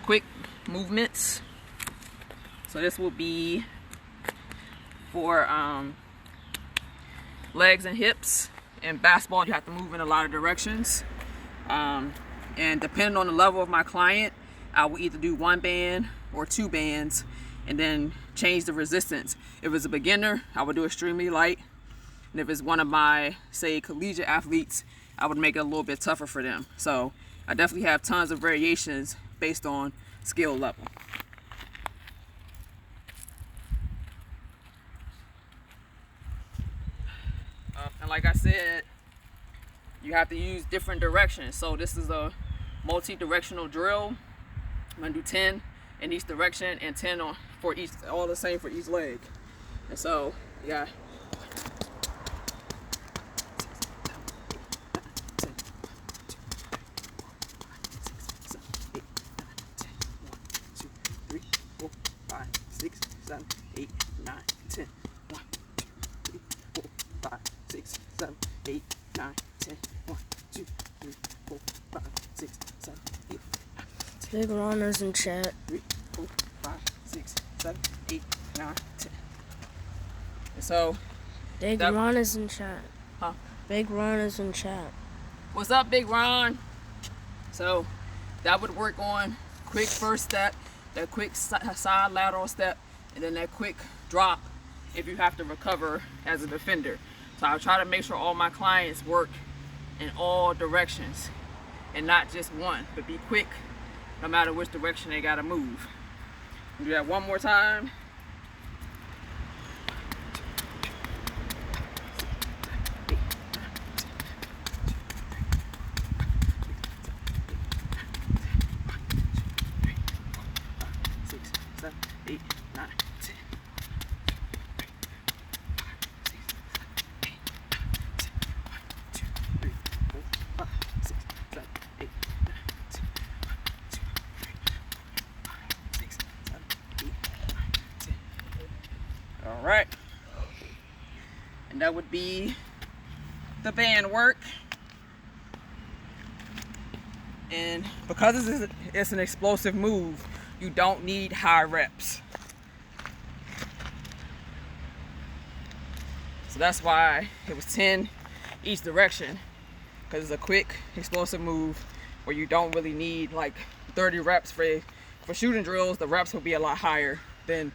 Quick movements. So this will be for legs and hips. In basketball, you have to move in a lot of directions. And depending on the level of my client, I will either do 1 band or 2 bands and then change the resistance. If it's a beginner, I would do extremely light. And if it's one of my, say, collegiate athletes, I would make it a little bit tougher for them. So I definitely have tons of variations based on skill level. And like I said, you have to use different directions. So this is a multi-directional drill. I'm gonna do 10 in each direction and 10 for each, all the same for each leg. And so, yeah. Six, seven, 8, 9, 10. 1, 2, 3, 4, 5, 6, 7, 8, 9, 10. 1, 2, 3, 4, 5, 6, 7, 8, 9, 10. Big runners in chat. 3, 4, 5, 6, 7, 8, 9, 10. And so, Big Ron is in chat. Huh? Big Ron is in chat. What's up, Big Ron? So that would work on quick first step, that quick side lateral step, and then that quick drop if you have to recover as a defender. So I'll try to make sure all my clients work in all directions and not just one, but be quick no matter which direction they gotta move. Do that one more time. All right, and that would be the band work. And because it's an explosive move, you don't need high reps. So that's why it was 10 each direction, because it's a quick explosive move where you don't really need like 30 reps for shooting drills. The reps will be a lot higher than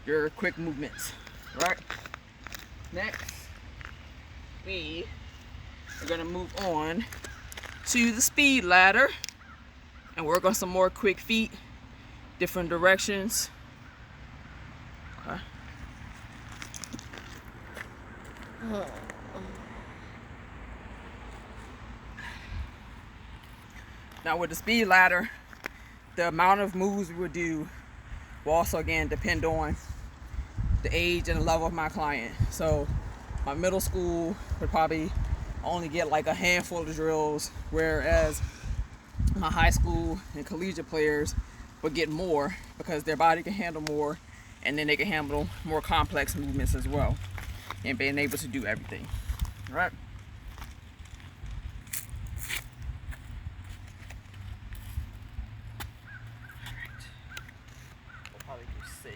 your quick movements. Right? Next, we are gonna move on to the speed ladder and work on some more quick feet, different directions. Okay. Now with the speed ladder, the amount of moves we would do will also again depend on the age and the level of my client. So my middle school would probably only get like a handful of drills, whereas my high school and collegiate players would get more because their body can handle more, and then they can handle more complex movements as well, and being able to do everything. All right. We'll probably do 6.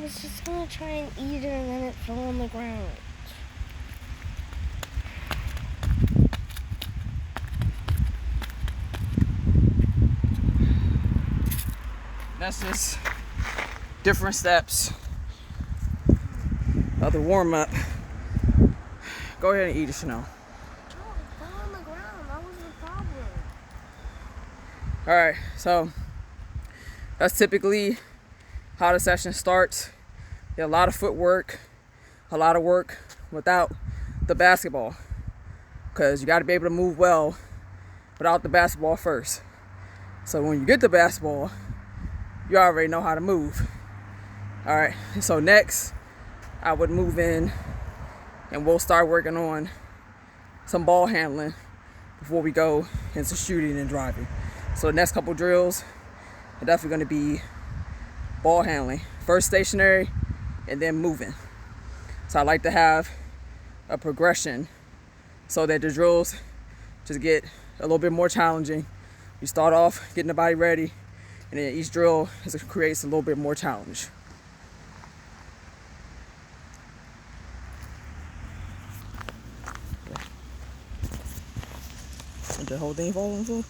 was just gonna try and eat it and then it fell on the ground. That's just different steps of the warm up. Go ahead and eat it, Chanel. No, it fell on the ground. That was the problem. Alright, so that's typically how the session starts. A lot of footwork, a lot of work without the basketball, because you got to be able to move well without the basketball first. So when you get the basketball, you already know how to move. All right, so next I would move in and we'll start working on some ball handling before we go into shooting and driving. So the next couple drills are definitely going to be ball handling. First stationary and then moving. So I like to have a progression so that the drills just get a little bit more challenging. You start off getting the body ready, and then each drill creates a little bit more challenge. Did the whole thing fall on the floor?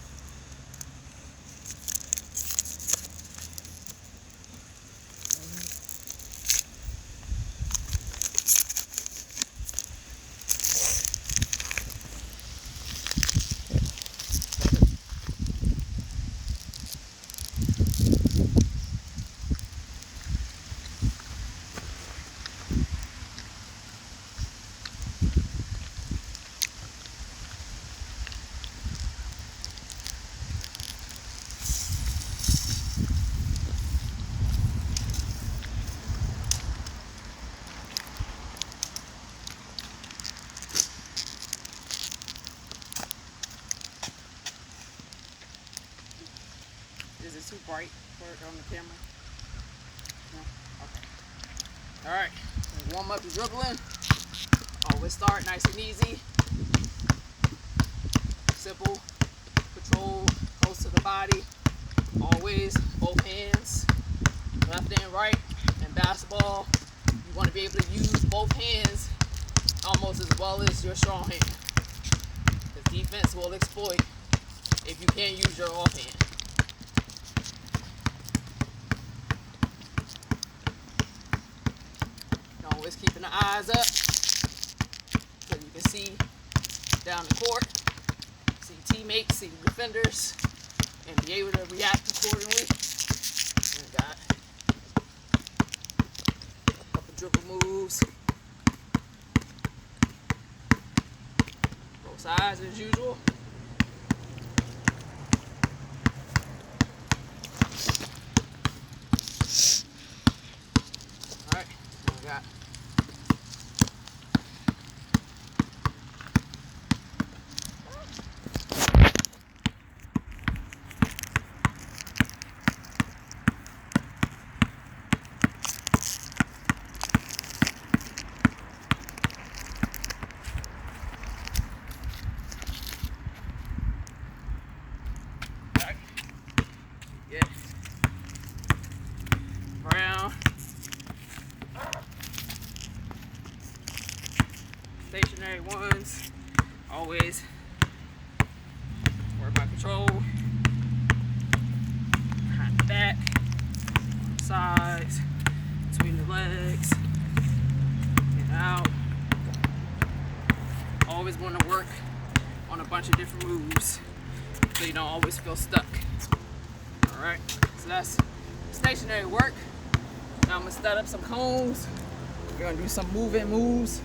Is it too bright for it on the camera? No? Okay. Alright, warm up your dribbling. Always start nice and easy. Simple. Control close to the body. Always both hands, left and right. And basketball, you want to be able to use both hands almost as well as your strong hand. The defense will exploit if you can't use your offhand. Always keeping the eyes up so you can see down the court, see teammates, see defenders, and be able to react accordingly. And got a couple dribble moves. Both sides as usual. Alright, now we got brown, stationary ones, always work by control, behind the back, on the sides, between the legs, and out. Always want to work on a bunch of different moves so you don't always feel stuck. Alright, so that's stationary work. Now I'm going to set up some cones. We're going to do some moving moves.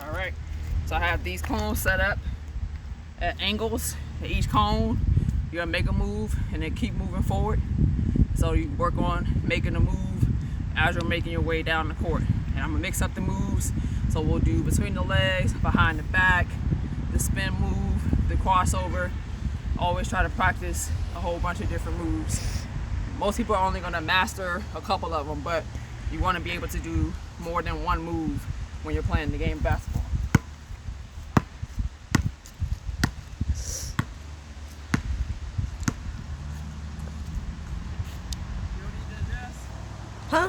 Alright, so I have these cones set up. at angles at each cone. You're gonna make a move and then keep moving forward. So you work on making a move as you're making your way down the court. And I'm gonna mix up the moves. So we'll do between the legs, behind the back, the spin move, the crossover. Always try to practice a whole bunch of different moves. Most people are only gonna master a couple of them, but you wanna be able to do more than one move when you're playing the game of basketball. Huh?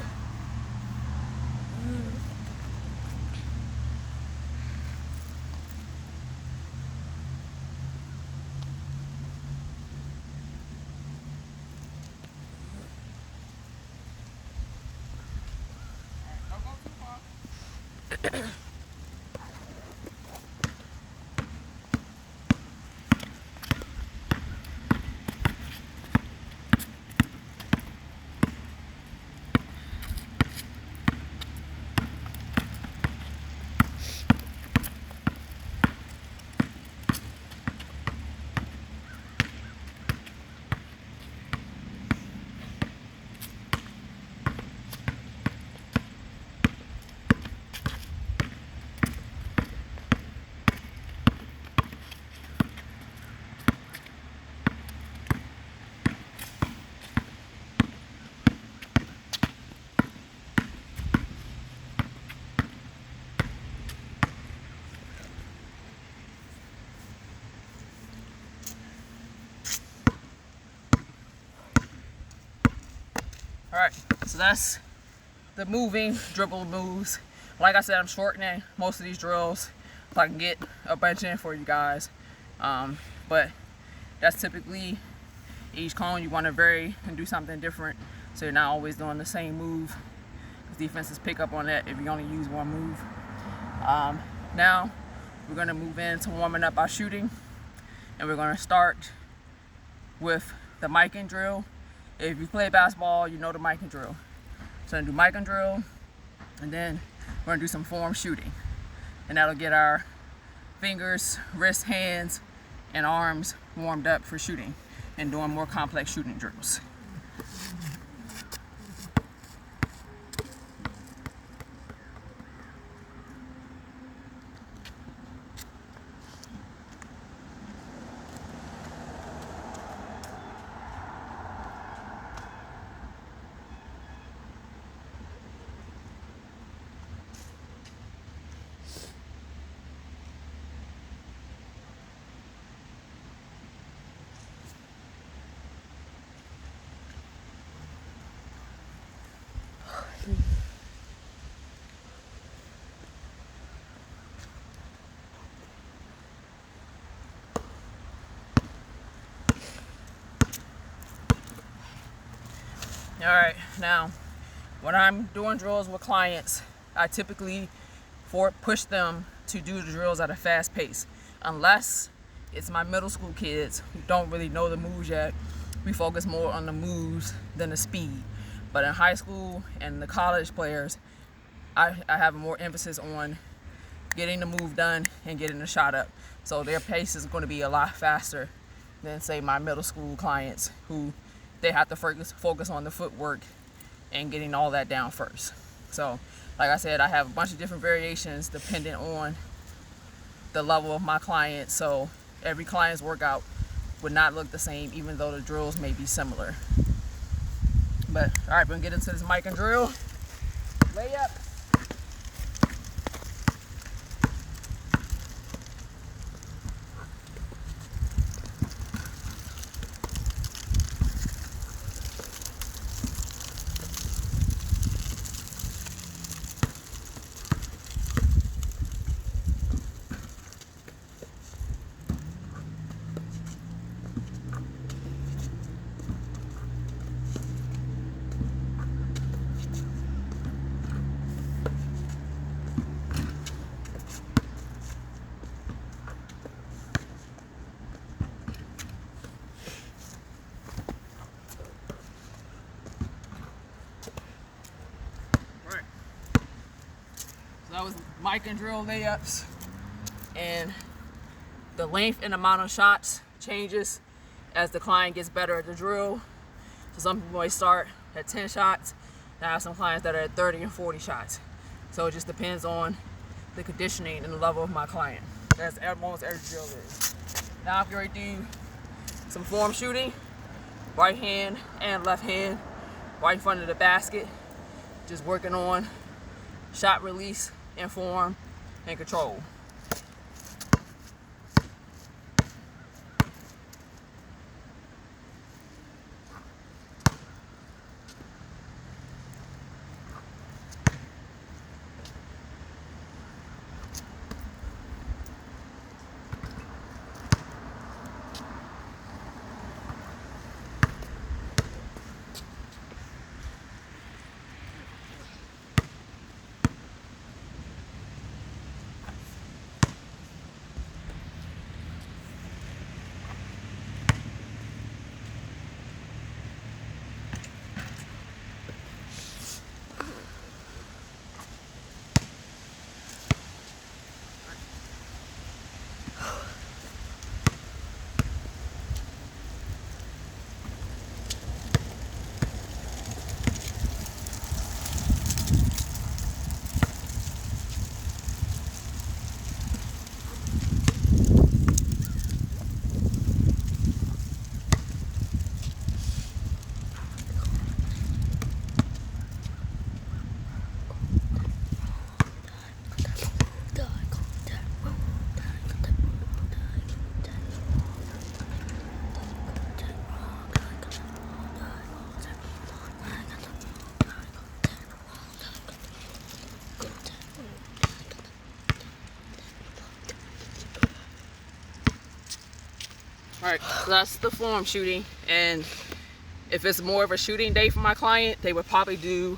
All right, so that's the moving dribble moves. Like I said, I'm shortening most of these drills so I can get a bunch in for you guys. But that's typically each cone you want to vary and do something different, so you're not always doing the same move. Because defenses pick up on that if you only use one move. Now we're going to move into warming up our shooting, and we're going to start with the mic and drill. If you play basketball, you know the mic and drill. So I'm going to do mic and drill, and then we're going to do some form shooting. And that'll get our fingers, wrists, hands, and arms warmed up for shooting and doing more complex shooting drills. All right, now when I'm doing drills with clients, I typically push them to do the drills at a fast pace. Unless it's my middle school kids who don't really know the moves yet, we focus more on the moves than the speed. But in high school and the college players, I have more emphasis on getting the move done and getting the shot up. So their pace is going to be a lot faster than, say, my middle school clients, who they have to focus on the footwork and getting all that down first. So, like I said, I have a bunch of different variations depending on the level of my client. So every client's workout would not look the same, even though the drills may be similar. But all right, we're gonna get into this mic and drill. Layup. That was mic and drill layups, and The length and amount of shots changes as the client gets better at the drill. So some people might start at 10 shots. I have some clients that are at 30 and 40 shots. So it just depends on the conditioning and the level of my client. That's almost every drill is. Now I'm going to do some form shooting, right hand and left hand, right in front of the basket. Just working on shot release and form and control. All right, so that's the form shooting, and if it's more of a shooting day for my client, they would probably do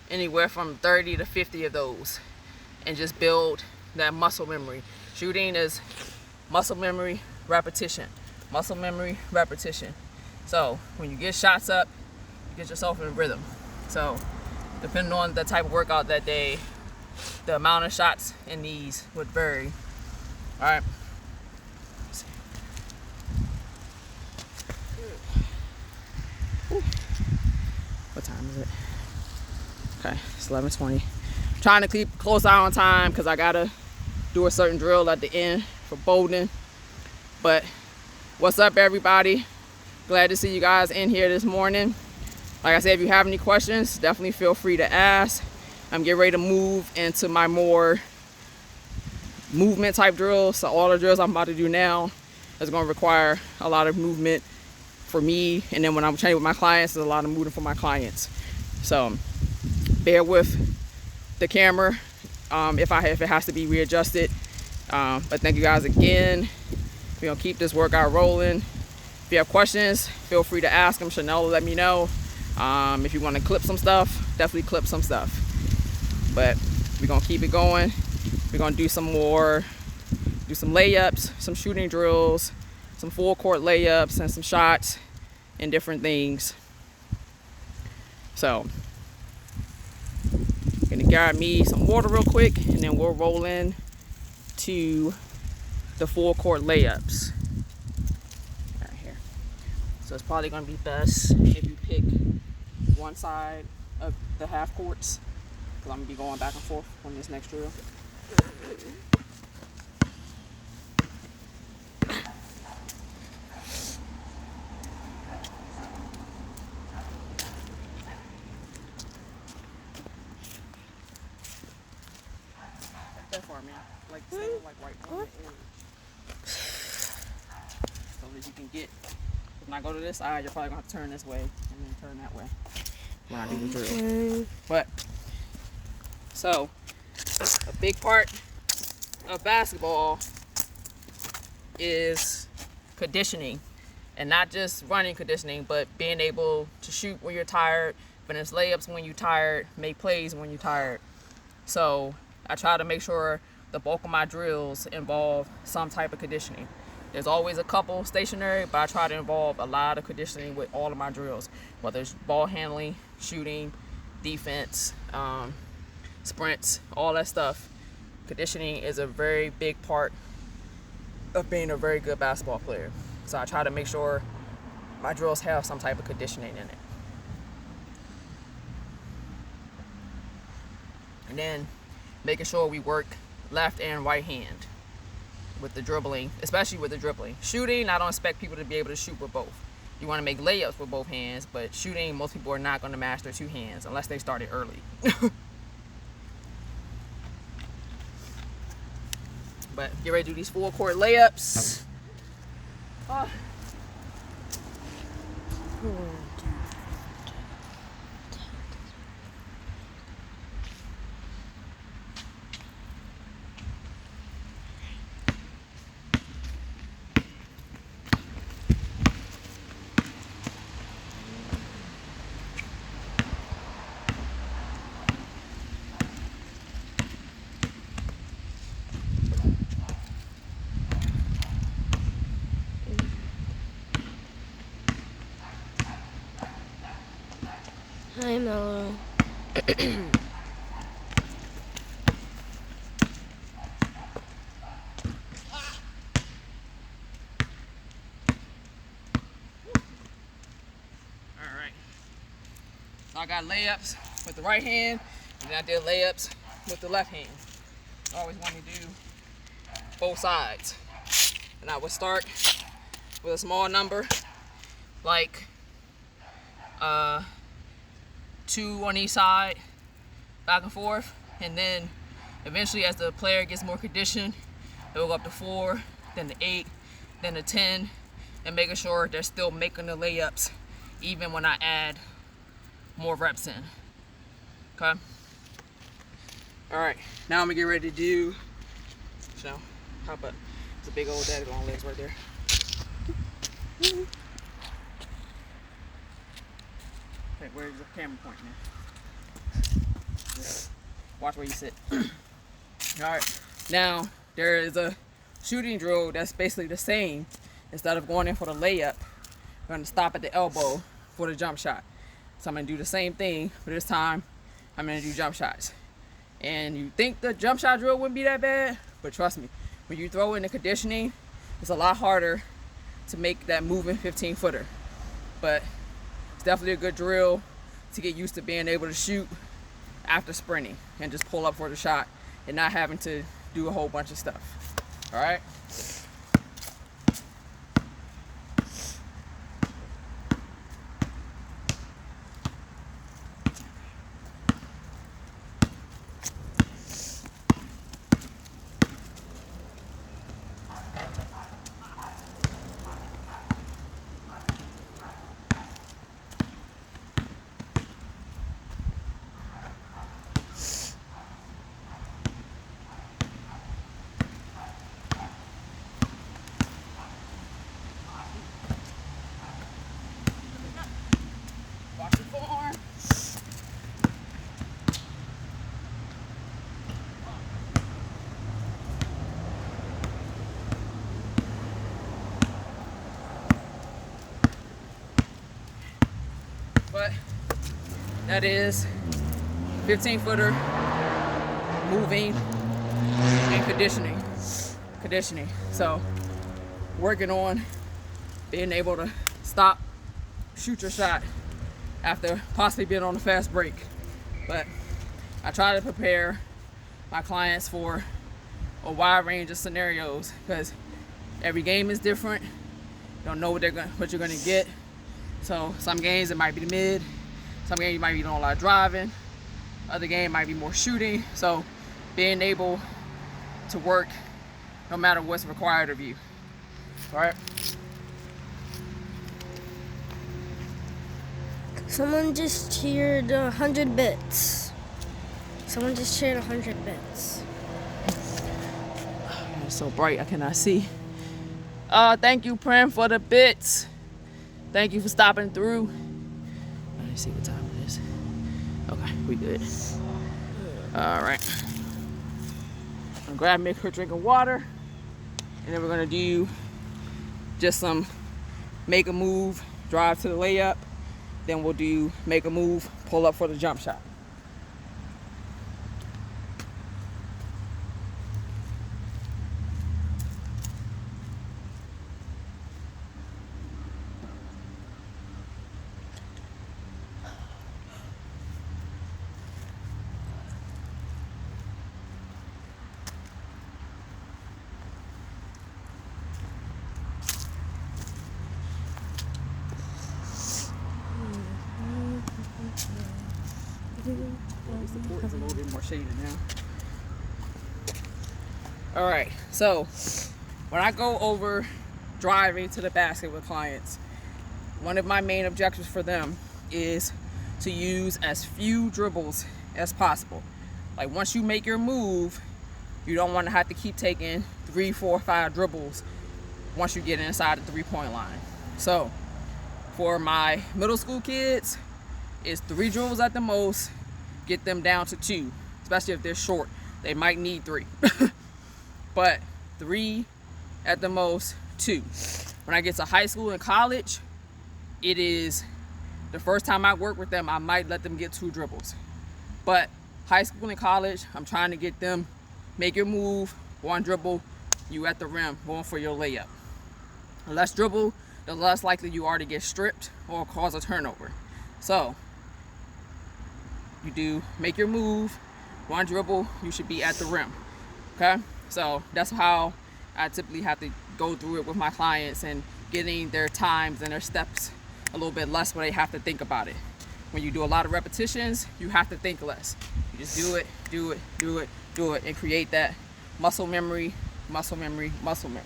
anywhere from 30 to 50 of those and just build that muscle memory. Shooting is muscle memory, repetition. Muscle memory, repetition. So when you get shots up, you get yourself in rhythm. So depending on the type of workout that day, the amount of shots in these would vary. All right. What time is it? Okay, it's 11:20. Trying to keep close eye on time because I gotta do a certain drill at the end for Bolden. But what's up, everybody? Glad to see you guys in here this morning. Like I said, if you have any questions, definitely feel free to ask. I'm getting ready to move into my more movement type drills. So all the drills I'm about to do now is going to require a lot of movement for me, and then when I'm training with my clients, there's a lot of movement for my clients. So bear with the camera if it has to be readjusted. But thank you guys again. We're gonna keep this workout rolling. If you have questions, feel free to ask them. Chanel will let me know. If you want to clip some stuff, definitely clip some stuff. But we're gonna keep it going. We're gonna do some layups, some shooting drills, some full court layups, and some shots and different things. So I'm gonna grab me some water real quick, and then we'll roll in to the full court layups right here. So it's probably gonna be best if you pick one side of the half courts, because I'm gonna be going back and forth on this next drill. That far, man. Like, stay like right on the edge, so that you can get. When I go to this side, you're probably gonna have to turn this way and then turn that way when I do the drill. But so a big part of basketball is conditioning, and not just running conditioning, but being able to shoot when you're tired, finish layups when you're tired, make plays when you're tired. So I try to make sure the bulk of my drills involve some type of conditioning. There's always a couple stationary, but I try to involve a lot of conditioning with all of my drills, whether it's ball handling, shooting, defense, sprints, all that stuff. Conditioning is a very big part of being a very good basketball player. So I try to make sure my drills have some type of conditioning in it. And then making sure we work left and right hand with the dribbling, especially with the dribbling. Shooting, I don't expect people to be able to shoot with both. You want to make layups with both hands, but shooting, most people are not going to master two hands unless they started early. But get ready to do these full court layups. Hi, Mellow. Alright. So I got layups with the right hand, and then I did layups with the left hand. I always want to do both sides. And I would start with a small number, like 2 on each side, back and forth, and then eventually as the player gets more conditioned, it will go up to 4, then to 8, then to 10, and making sure they're still making the layups even when I add more reps in. Okay? Alright, now I'm gonna get ready to do, hop up. It's a big old daddy long legs right there. Okay, where's the camera pointing at? Watch where you sit. Alright, now there is a shooting drill that's basically the same. Instead of going in for the layup, we're going to stop at the elbow for the jump shot. So I'm going to do the same thing, but this time I'm going to do jump shots. And you think the jump shot drill wouldn't be that bad, but trust me, when you throw in the conditioning, it's a lot harder to make that moving 15-footer. But it's definitely a good drill to get used to being able to shoot after sprinting and just pull up for the shot and not having to do a whole bunch of stuff. All right? Watch your forearm. But that is 15-footer moving and conditioning. So working on being able to stop, shoot your shot after possibly being on a fast break. But I try to prepare my clients for a wide range of scenarios because every game is different. You don't know what you're gonna get. So some games it might be the mid, some games you might be doing a lot of driving, other game might be more shooting. So being able to work no matter what's required of you. All right. Someone just cheered 100 bits. Someone just cheered 100 bits. It's so bright I cannot see. Thank you, Prem, for the bits. Thank you for stopping through. Let me see what time it is. Okay, we good. All right. I'm gonna grab me a quick drink of water, and then we're gonna do just some make a move, drive to the layup. Then we'll do make a move, pull up for the jump shot. Well, at least the court is a little bit more shaded now. All right, so when I go over driving to the basket with clients, one of my main objectives for them is to use as few dribbles as possible. Like once you make your move, you don't want to have to keep taking 3, 4, 5 dribbles once you get inside the 3-point line. So for my middle school kids, it's 3 dribbles at the most, get them down to 2, especially if they're short. They might need 3. But 3 at the most, 2. When I get to high school and college, it is the first time I work with them, I might let them get 2 dribbles. But high school and college, I'm trying to get them, make your move, 1 dribble, you at the rim, going for your layup. The less dribble, the less likely you are to get stripped or cause a turnover. So you do make your move, 1 dribble, you should be at the rim. Okay? So that's how I typically have to go through it with my clients, and getting their times and their steps a little bit less where they have to think about it. When you do a lot of repetitions, you have to think less. You just do it, do it, do it, do it, and create that muscle memory, muscle memory, muscle memory.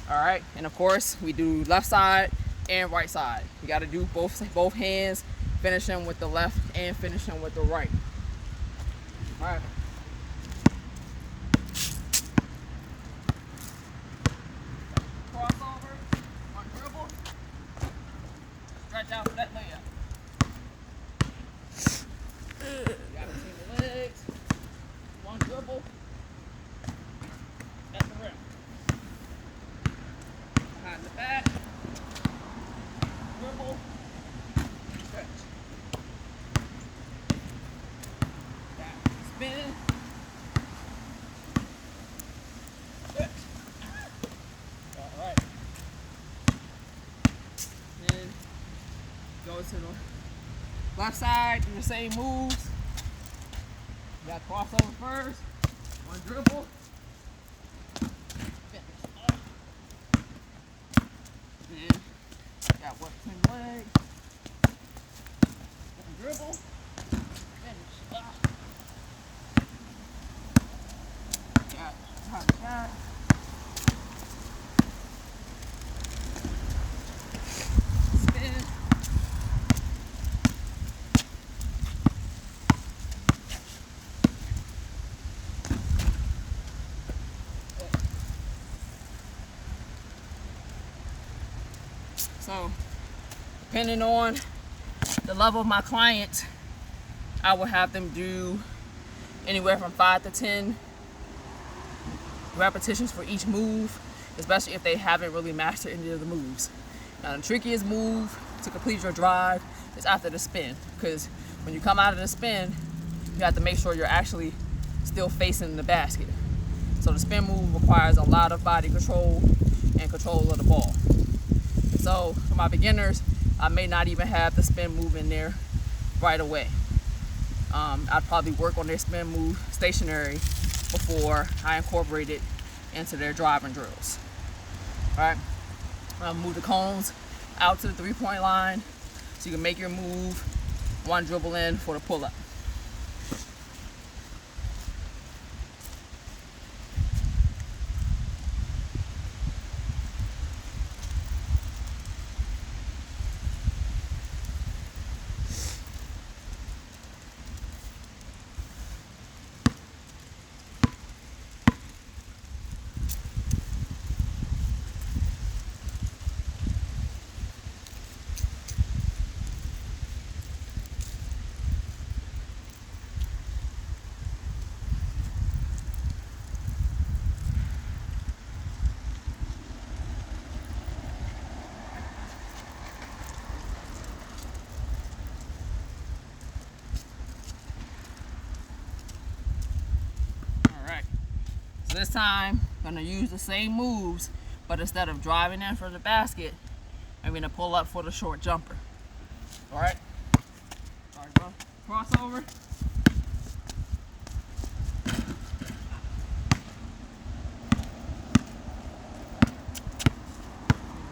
All right, and of course, we do left side and right side. You gotta do both hands, finish them with the left and finish them with the right. All right. Crossover, 1 dribble, stretch out for that layup. You gotta between the legs, 1 dribble, at the rim. Behind the back, dribble, stretch. Spin, stretch. All right. Then go to the left side, do the same moves. You got crossover first, 1 dribble. Finish up. Then got what between the legs. 1 dribble. Finish up. Got top shot. Spin. So, depending on the level of my client, I will have them do anywhere from 5 to 10 repetitions for each move, especially if they haven't really mastered any of the moves. Now, the trickiest move to complete your drive is after the spin, because when you come out of the spin, you have to make sure you're actually still facing the basket. So the spin move requires a lot of body control and control of the ball. So for my beginners, I may not even have the spin move in there right away. I'd probably work on their spin move stationary before I incorporate it into their driving drills. All right, move the cones out to the 3-point line so you can make your move, 1 dribble in for the pull-up. So this time, I'm gonna use the same moves, but instead of driving in for the basket, I'm gonna pull up for the short jumper. All right? All right, bro. Crossover.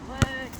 Leg.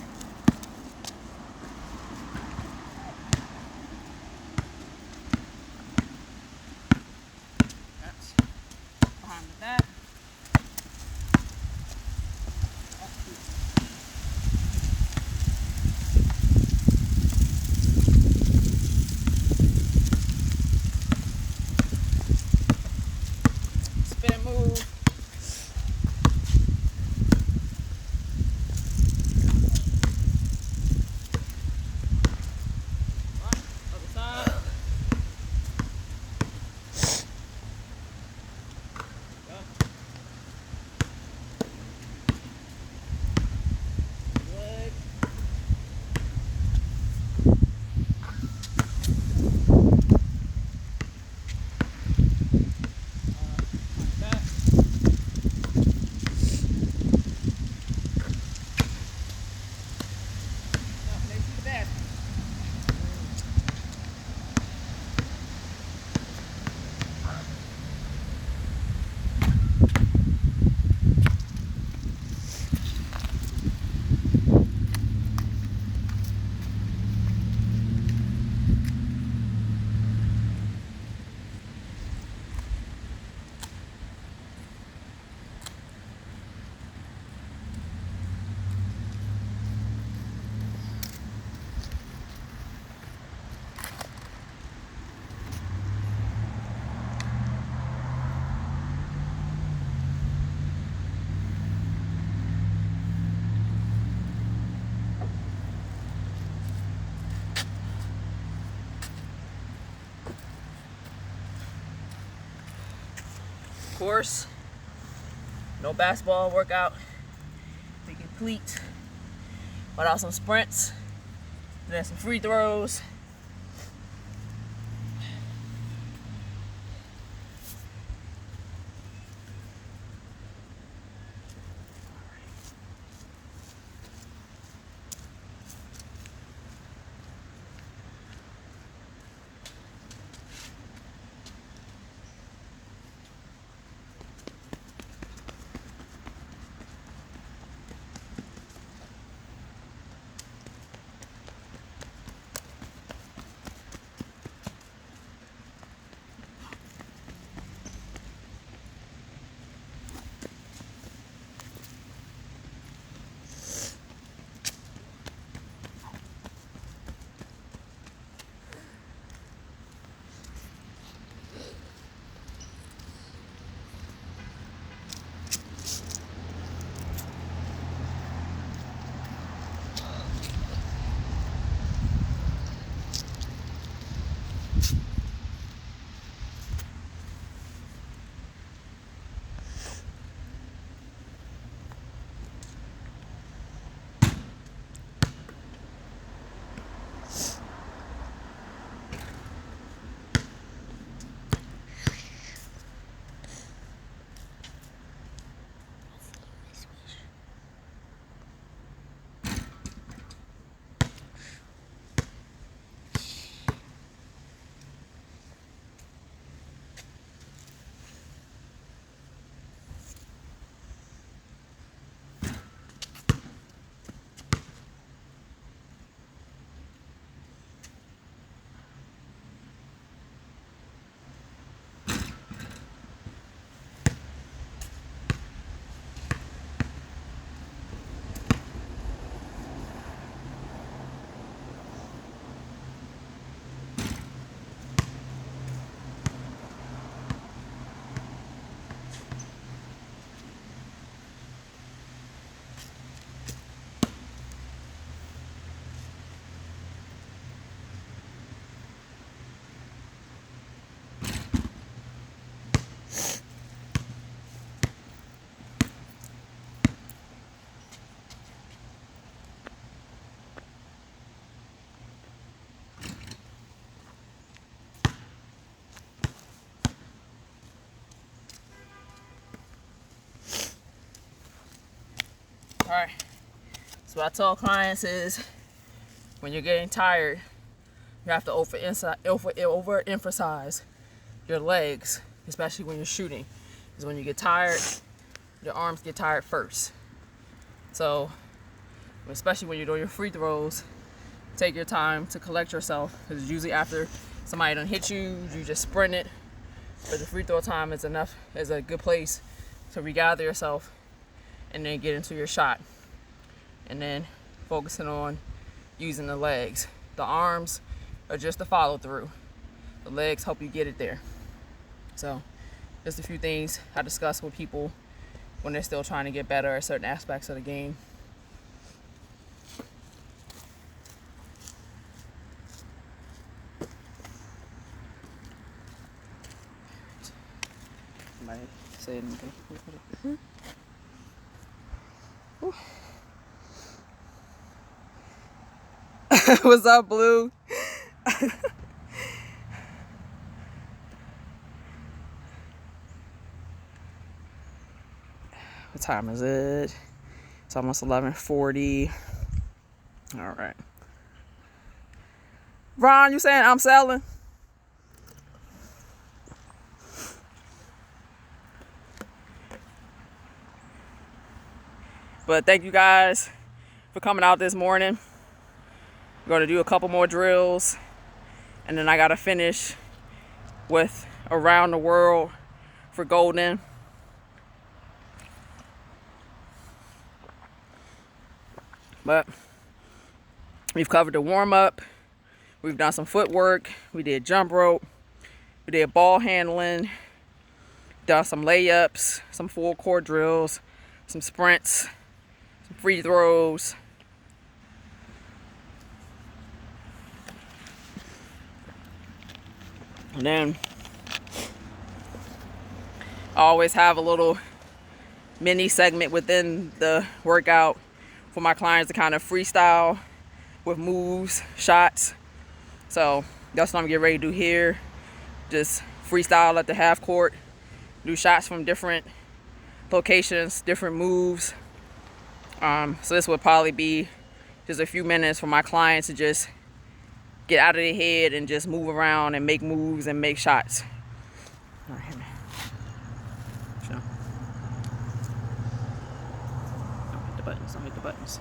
course, no basketball workout to complete without some sprints and then some free throws. All right, so what I tell clients is when you're getting tired, you have to overemphasize your legs, especially when you're shooting. Because when you get tired, your arms get tired first. So, especially when you're doing your free throws, take your time to collect yourself. Because usually after somebody done hit you, you just sprint it. But the free throw time is a good place to regather yourself and then get into your shot. And then focusing on using the legs. The arms are just a follow through. The legs help you get it there. So just a few things I discuss with people when they're still trying to get better at certain aspects of the game. Somebody say anything? What's up, Blue? What time is it? It's almost 11:40. All right. Ron, you saying I'm selling? But thank you guys for coming out this morning. We're going to do a couple more drills. And then I got to finish with Around the World for Golden. But we've covered the warm-up. We've done some footwork. We did jump rope. We did ball handling. Done some layups, some full court drills, some sprints, some free throws. And then I always have a little mini segment within the workout for my clients to kind of freestyle with moves, shots. So that's what I'm getting ready to do here. Just freestyle at the half court, do shots from different locations, different moves. So this would probably be just a few minutes for my clients to just get out of their head and just move around and make moves and make shots. All right, hit me. Sure. Don't hit the buttons, don't hit the buttons.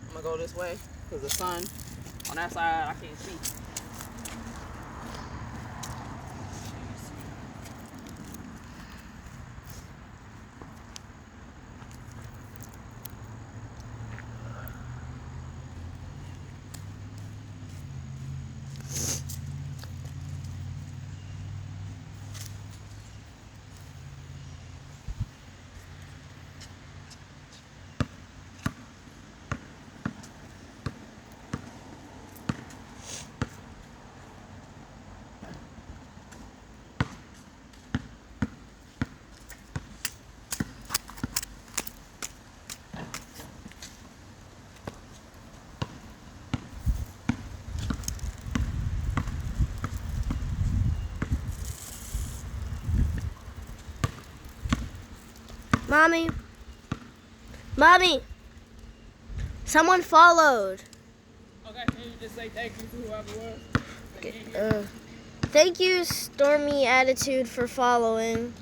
I'm gonna go this way because the sun on that side I can't see. Mommy. Mommy. Someone followed. Okay, can you just say thank you to whoever was? Thank you, Stormy Attitude, for following.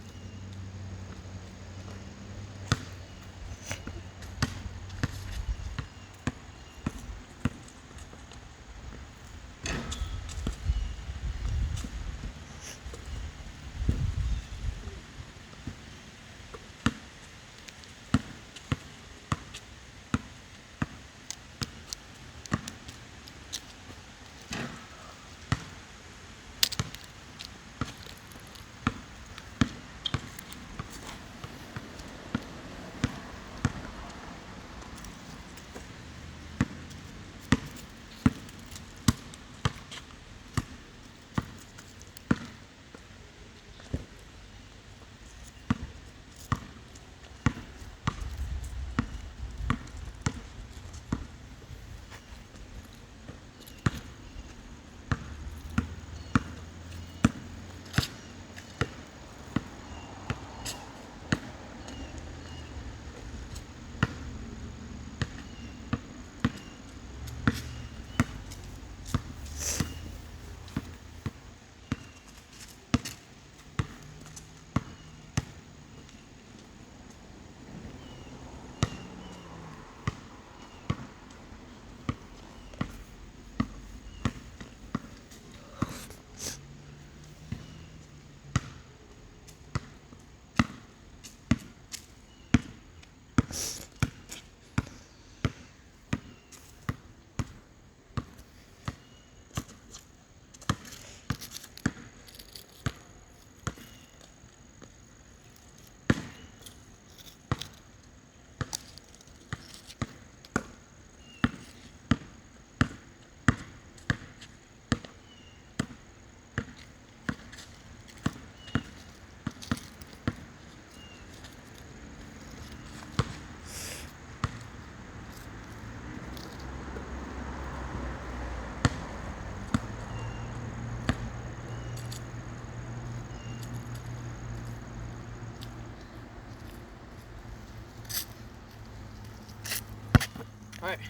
Alright,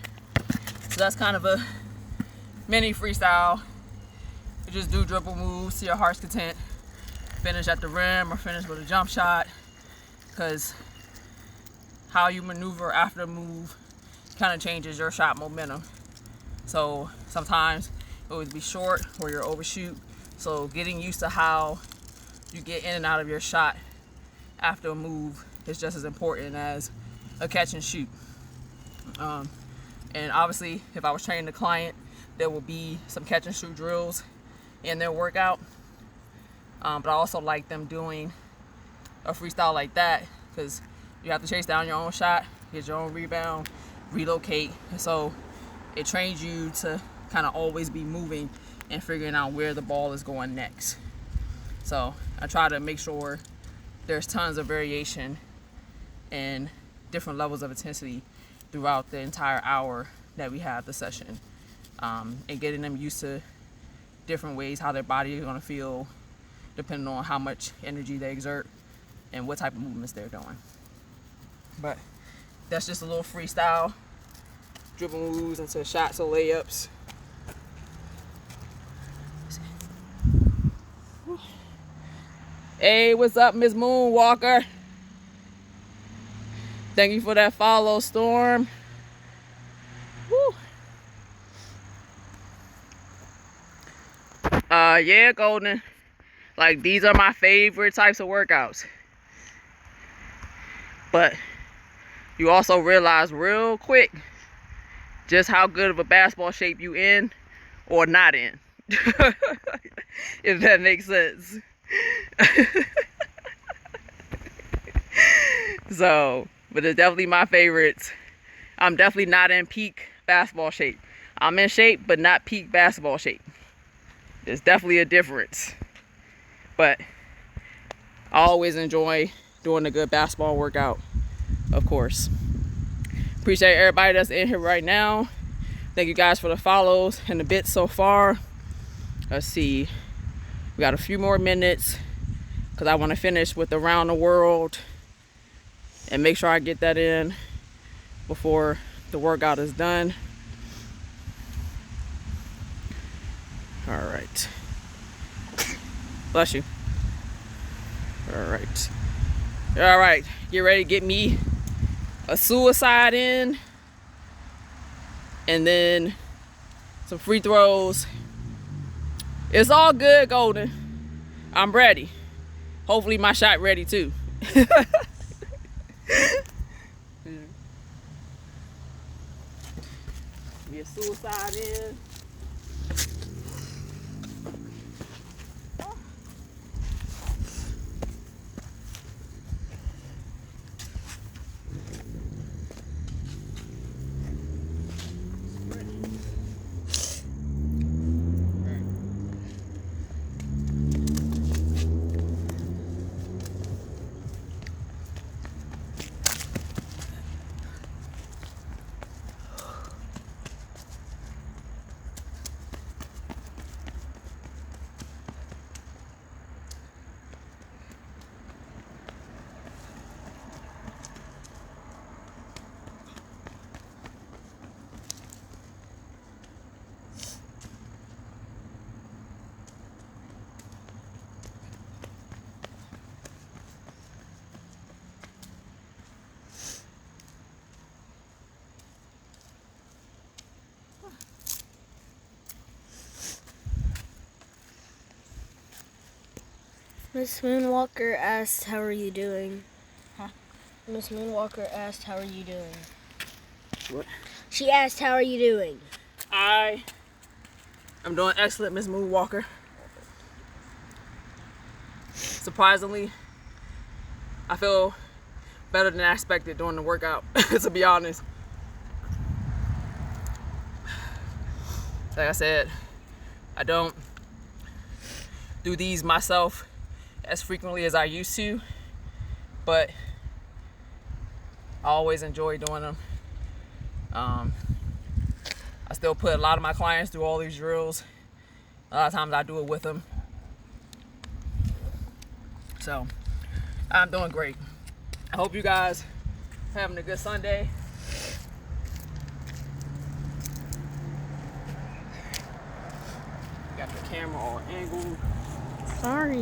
so that's kind of a mini freestyle. You just do dribble moves to your heart's content. Finish at the rim or finish with a jump shot, because how you maneuver after the move kind of changes your shot momentum. So sometimes it would be short or you're overshoot. So getting used to how you get in and out of your shot after a move is just as important as a catch and shoot. And obviously, if I was training the client, there will be some catch and shoot drills in their workout. But I also like them doing a freestyle like that, because you have to chase down your own shot, get your own rebound, relocate. And so it trains you to kind of always be moving and figuring out where the ball is going next. So I try to make sure there's tons of variation and different levels of intensity throughout the entire hour that we have the session, and getting them used to different ways how their body is going to feel depending on how much energy they exert and what type of movements they're doing. But that's just a little freestyle dribble moves into shots or layups. Hey, what's up, Miss Moonwalker? Thank you for that follow, Storm. Woo. Yeah, Golden. Like, these are my favorite types of workouts. But you also realize real quick just how good of a basketball shape you in or not in. If that makes sense. So, but it's definitely my favorites. I'm definitely not in peak basketball shape. I'm in shape, but not peak basketball shape. There's definitely a difference. But I always enjoy doing a good basketball workout, of course. Appreciate everybody that's in here right now. Thank you guys for the follows and the bits so far. Let's see. We got a few more minutes because I want to finish with Around the World and make sure I get that in before the workout is done. All right. Bless you. All right. All right. Get ready to get me a suicide in, and then some free throws. It's all good, Golden. I'm ready. Hopefully my shot ready too. Be a suicide in. Miss Moonwalker asked, how are you doing? Huh? Miss Moonwalker asked, how are you doing? What? She asked, how are you doing? I'm doing excellent, Miss Moonwalker. Surprisingly, I feel better than I expected during the workout, to be honest. Like I said, I don't do these myself as frequently as I used to, but I always enjoy doing them. I still put a lot of my clients through all these drills. A lot of times I do it with them. So I'm doing great. I hope you guys are having a good Sunday. Got the camera all angled. Sorry.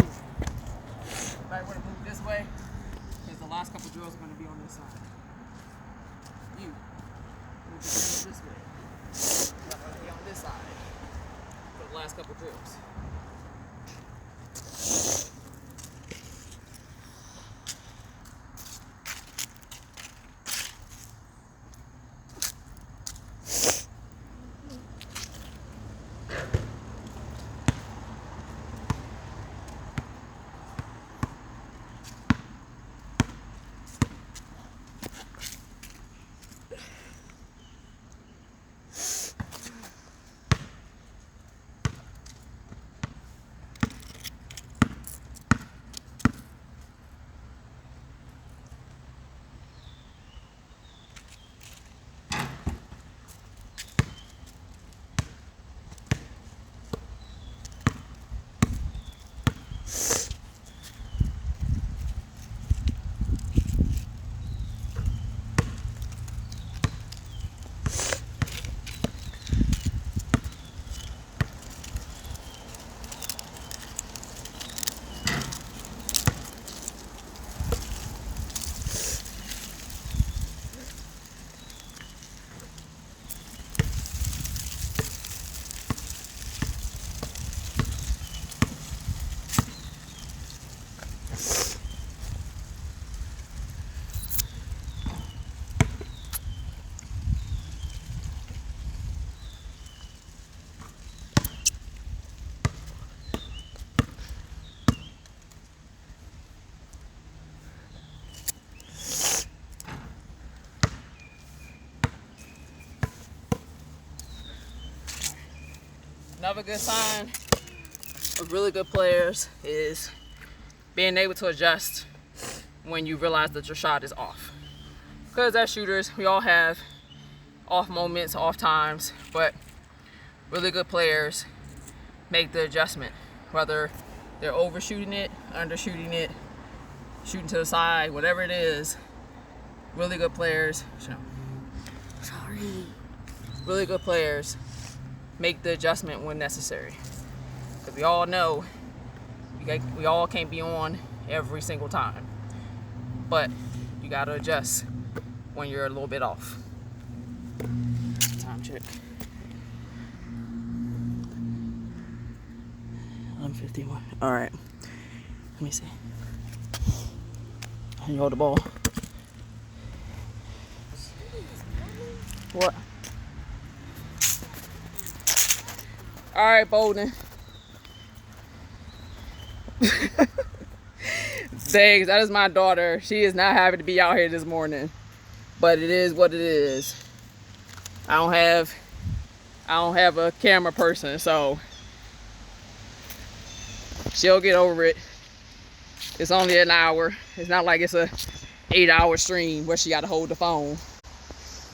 Might want to move this way because the last couple drills are going to be on this side. You move the camera this way. I'm going to be on this side for the last couple drills. Another good sign of really good players is being able to adjust when you realize that your shot is off. Because as shooters, we all have off moments, off times, but really good players make the adjustment, whether they're overshooting it, undershooting it, shooting to the side, whatever it is. Really good players, really good players make the adjustment when necessary. Because we all know we all can't be on every single time, but you gotta adjust when you're a little bit off. Time check. 151. All right. Let me see. You hold the ball. What? All right, Bolden. Dang, that is my daughter. She is not happy to be out here this morning, but it is what it is. I don't have a camera person, so she'll get over it. It's only an hour. It's not like it's a 8-hour stream where she got to hold the phone.